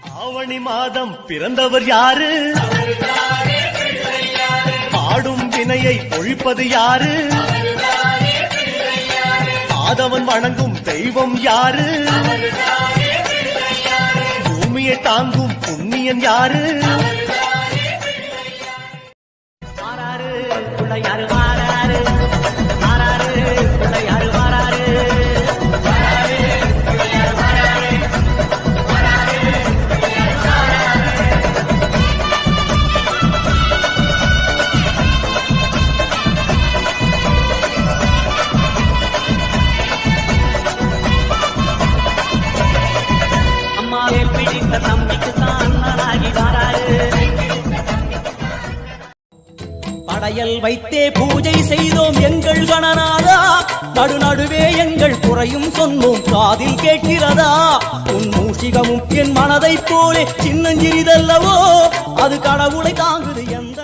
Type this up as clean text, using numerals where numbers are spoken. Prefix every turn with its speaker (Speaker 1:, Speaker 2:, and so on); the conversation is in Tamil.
Speaker 1: ஆவணி மாதம் பிறந்தவர் யாரு? பாடும் வினையை ஒழிப்பது யாரு? ஆதவன் வணங்கும் தெய்வம் யாரு? பூமியை தாங்கும் புண்ணியன் யாரு? மாறாரு பிள்ளையாரு மாறாரு, மாறாரு பிள்ளையாரு மாறாரு, மாறாரு பிள்ளையாரு மாறாரு, மாறாரு பிள்ளையாரு மாறாரு. அம்மாவே பிடித்த தம்பிக்கு தான் அண்ணனாகி மாறாரு. படையல் வைத்தே பூஜை செய்தோம் எங்கள் கணநாதா, நடுநடுவே எங்கள் குறையும் சொன்னோம் காதில் கேட்கிறதா? உன் மூஷிகமும் என் மனதைப் போலே சின்னஞ்சிறிதல்லவோ, அது கடவுளை தாங்குது எந்த